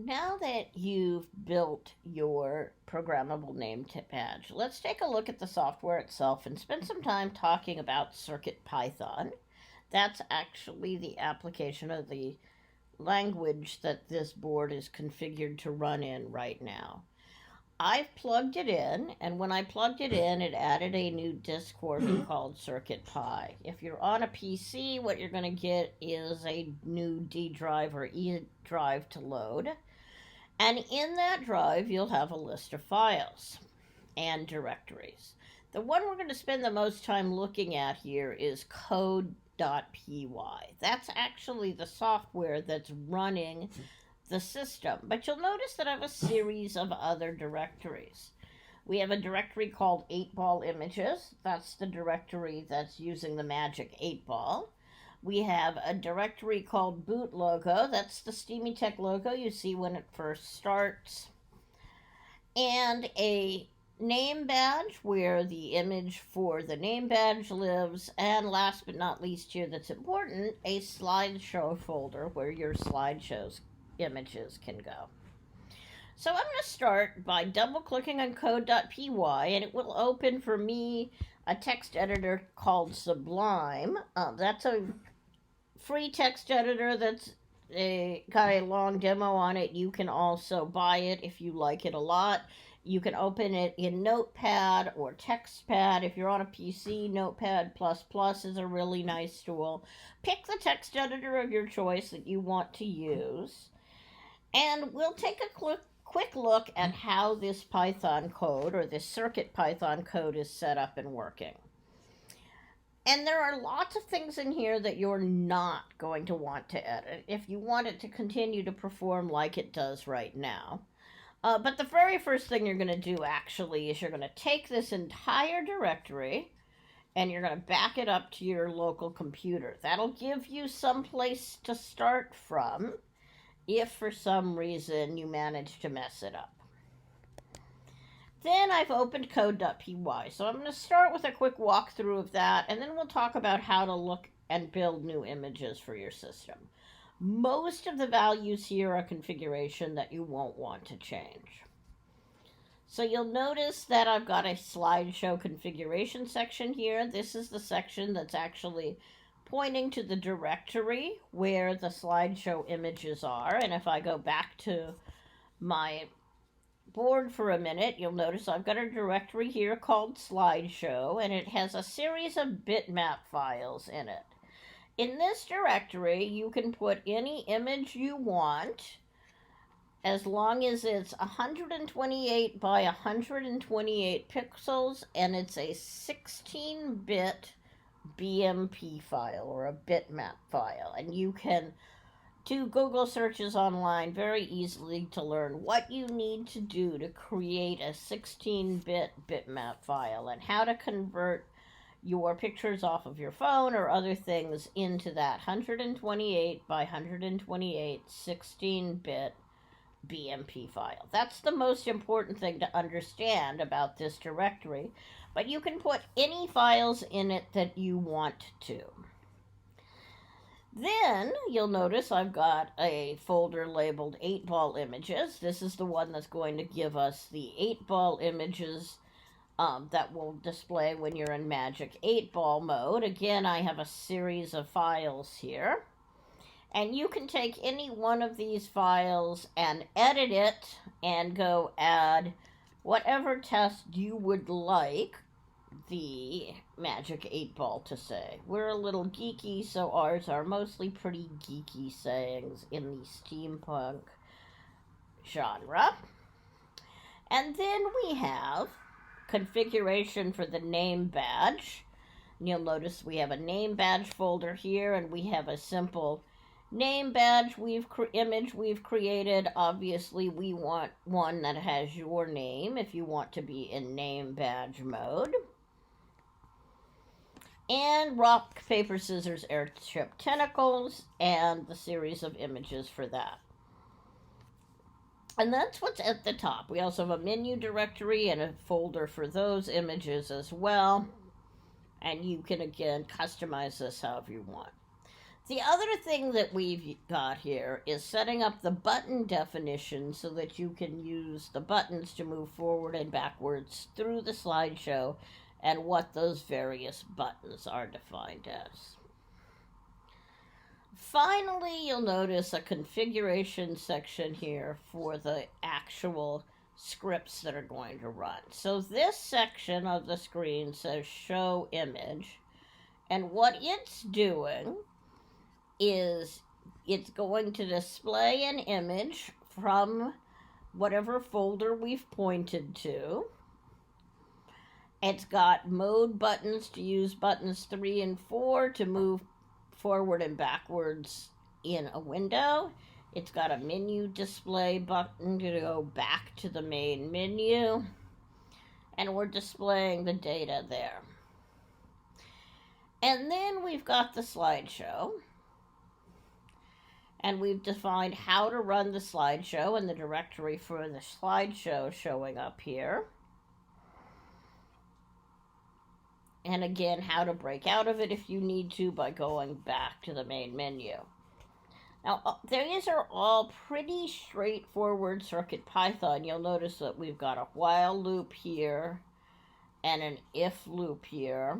Now that you've built your programmable name badge, let's take a look at the software itself and spend some time talking about CircuitPython. That's actually the application of the language that this board is configured to run in right now. I've plugged it in, and when I plugged it in, it added a new disk for me called CircuitPy. If you're on a PC, what you're going to get is a new D drive or E drive to load. And in that drive, you'll have a list of files and directories. The one we're going to spend the most time looking at here is code.py. That's actually the software that's running the system. But you'll notice that I have a series of other directories. We have a directory called 8-ball images. That's the directory that's using the magic 8-ball. We have a directory called boot logo. That's the Steamy Tech logo you see when it first starts. And a name badge where the image for the name badge lives. And last but not least here, that's important, a slideshow folder where your slideshows images can go. So I'm going to start by double clicking on code.py, and it will open for me a text editor called Sublime. That's a free text editor that's got a long demo on it. You can also buy it if you like it a lot. You can open it in Notepad or TextPad. If you're on a PC, Notepad++ is a really nice tool. Pick the text editor of your choice that you want to use. And we'll take a quick look at how this Python code, or this CircuitPython code, is set up and working. And there are lots of things in here that you're not going to want to edit if you want it to continue to perform like it does right now. But the very first thing you're going to do actually is you're going to take this entire directory and you're going to back it up to your local computer. That'll give you some place to start from if for some reason you manage to mess it up. Then I've opened code.py, so I'm going to start with a quick walkthrough of that, and then we'll talk about how to look and build new images for your system. Most of the values here are configuration that you won't want to change. So you'll notice that I've got a slideshow configuration section here. This is the section that's actually pointing to the directory where the slideshow images are. And if I go back to my board for a minute, you'll notice I've got a directory here called slideshow, and it has a series of bitmap files in it. In this directory, you can put any image you want as long as it's 128 by 128 pixels and it's a 16-bit BMP file or a bitmap file, and you can do Google searches online very easily to learn what you need to do to create a 16-bit bitmap file and how to convert your pictures off of your phone or other things into that 128 by 128 16-bit BMP file. That's the most important thing to understand about this directory. But you can put any files in it that you want to. Then you'll notice I've got a folder labeled 8-ball images. This is the one that's going to give us the 8-ball images that will display when you're in Magic 8-ball mode. Again, I have a series of files here. And you can take any one of these files and edit it and go add whatever test you would like the Magic 8-ball to say. We're a little geeky, so ours are mostly pretty geeky sayings in the steampunk genre. And then we have configuration for the name badge. And you'll notice we have a name badge folder here, and we have a simple name badge image we've created. Obviously, we want one that has your name if you want to be in name badge mode. And rock, paper, scissors, airship tentacles, and the series of images for that. And that's what's at the top. We also have a menu directory and a folder for those images as well. And you can, again, customize this however you want. The other thing that we've got here is setting up the button definition so that you can use the buttons to move forward and backwards through the slideshow and what those various buttons are defined as. Finally, you'll notice a configuration section here for the actual scripts that are going to run. So this section of the screen says show image, and what it's doing is it's going to display an image from whatever folder we've pointed to. It's got mode buttons to use buttons 3 and 4 to move forward and backwards in a window. It's got a menu display button to go back to the main menu. And we're displaying the data there. And then we've got the slideshow. And we've defined how to run the slideshow and the directory for the slideshow showing up here. And again, how to break out of it if you need to by going back to the main menu. Now, these are all pretty straightforward CircuitPython. You'll notice that we've got a while loop here and an if loop here.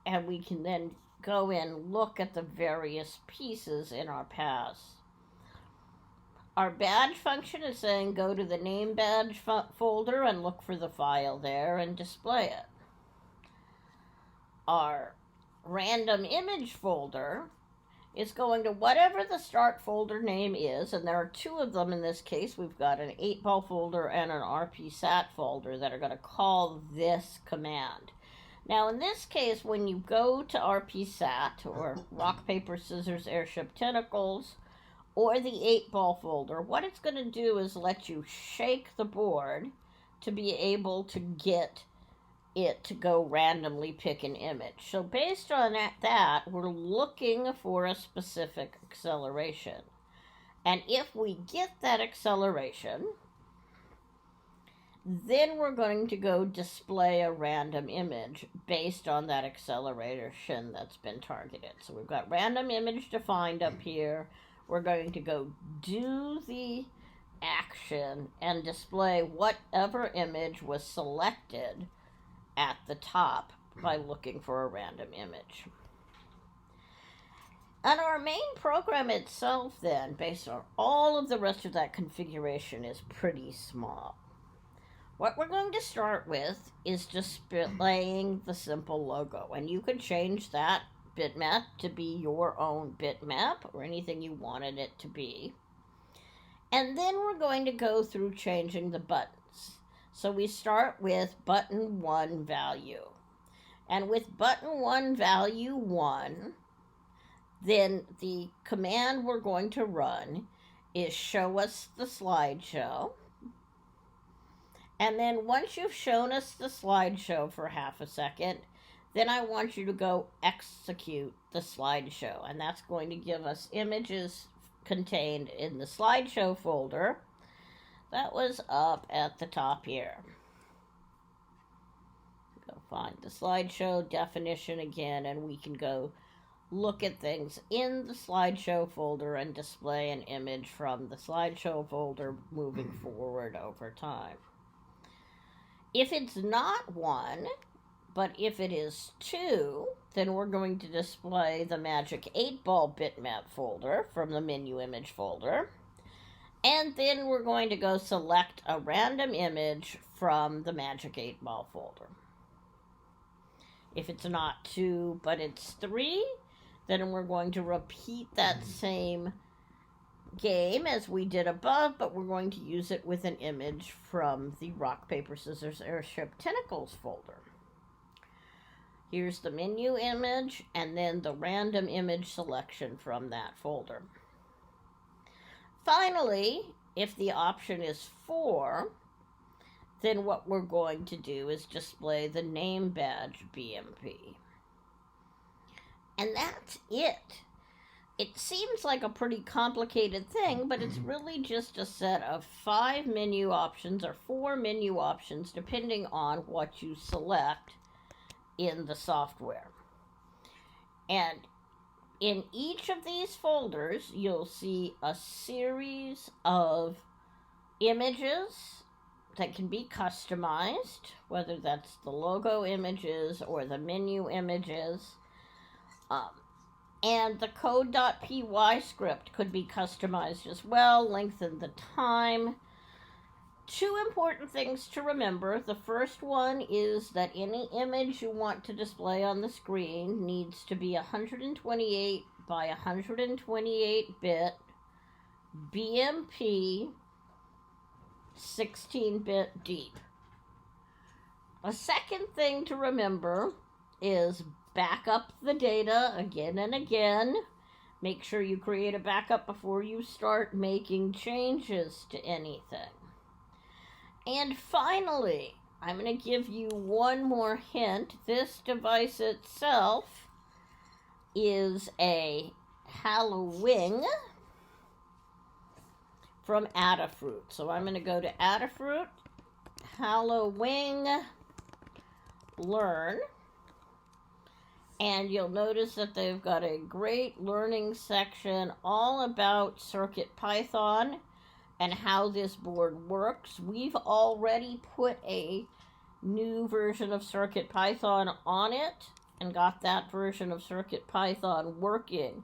And we can then go in and look at the various pieces in our paths. Our badge function is saying go to the name badge folder and look for the file there and display it. Our random image folder is going to whatever the start folder name is, and there are two of them in this case. We've got an 8-ball folder and an RPSat folder that are going to call this command. Now, in this case, when you go to RPSat, or Rock, Paper, Scissors, Airship Tentacles, or the 8-ball folder, what it's going to do is let you shake the board to be able to get it to go randomly pick an image. So based on that, we're looking for a specific acceleration. And if we get that acceleration, then we're going to go display a random image based on that acceleration that's been targeted. So we've got random image defined up here. We're going to go do the action and display whatever image was selected at the top by looking for a random image. And our main program itself then, based on all of the rest of that configuration, is pretty small. What we're going to start with is displaying the simple logo, and you can change that bitmap to be your own bitmap or anything you wanted it to be. And then we're going to go through changing the buttons. So we start with button 1 value. And with button 1 value 1, then the command we're going to run is show us the slideshow. And then once you've shown us the slideshow for half a second, then I want you to go execute the slideshow. And that's going to give us images contained in the slideshow folder that was up at the top here. Go find the slideshow definition again, and we can go look at things in the slideshow folder and display an image from the slideshow folder moving forward over time. If it's not 1, but if it is 2, then we're going to display the magic 8-ball bitmap folder from the menu image folder. And then we're going to go select a random image from the magic 8-ball folder. If it's not 2, but it's 3, then we're going to repeat that same game as we did above, but we're going to use it with an image from the Rock, Paper, Scissors, Airship Tentacles folder. Here's the menu image, and then the random image selection from that folder. Finally, if the option is 4, then what we're going to do is display the name badge BMP. And that's it. It seems like a pretty complicated thing, but it's really just a set of 5 menu options or 4 menu options depending on what you select in the software. And in each of these folders, you'll see a series of images that can be customized, whether that's the logo images or the menu images. And the code.py script could be customized as well, lengthen the time. Two important things to remember. The first one is that any image you want to display on the screen needs to be 128 by 128 bit BMP 16-bit deep. A second thing to remember is back up the data again and again. Make sure you create a backup before you start making changes to anything. And finally, I'm going to give you one more hint. This device itself is a Halloween from Adafruit. So I'm going to go to Adafruit, Halloween, Learn. And you'll notice that they've got a great learning section all about CircuitPython and how this board works. We've already put a new version of CircuitPython on it and got that version of CircuitPython working.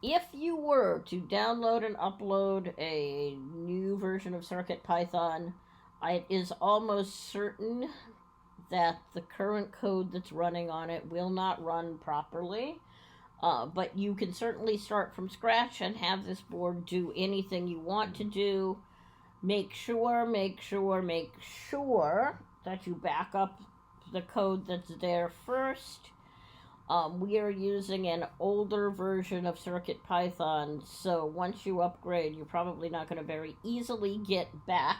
If you were to download and upload a new version of CircuitPython, it is almost certain that the current code that's running on it will not run properly. But you can certainly start from scratch and have this board do anything you want to do. Make sure that you back up the code that's there first. We are using an older version of CircuitPython, so once you upgrade, you're probably not going to very easily get back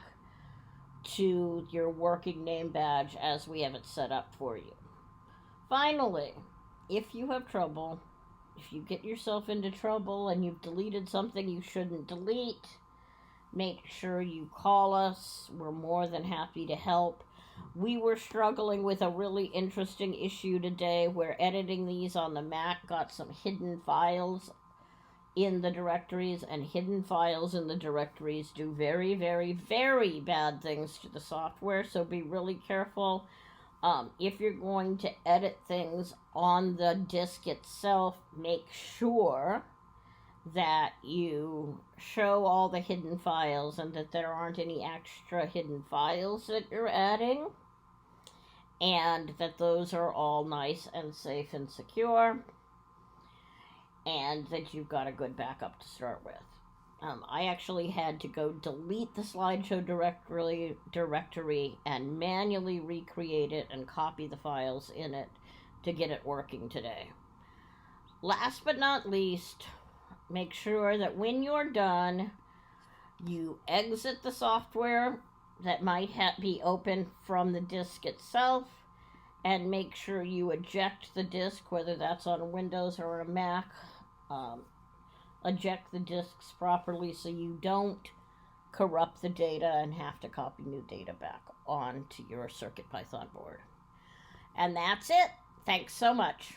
to your working name badge as we have it set up for you. Finally, if you have trouble, if you get yourself into trouble and you've deleted something you shouldn't delete, make sure you call us. We're more than happy to help. We were struggling with a really interesting issue today where editing these on the Mac got some hidden files in the directories, and hidden files in the directories do very, very, very bad things to the software, so be really careful. If you're going to edit things on the disk itself, make sure that you show all the hidden files and that there aren't any extra hidden files that you're adding, and that those are all nice and safe and secure, and that you've got a good backup to start with. I actually had to go delete the slideshow directory and manually recreate it and copy the files in it to get it working today. Last but not least, make sure that when you're done, you exit the software that might be open from the disk itself, and make sure you eject the disk, whether that's on a Windows or a Mac. Eject the disks properly so you don't corrupt the data and have to copy new data back onto your CircuitPython board. And that's it. Thanks so much.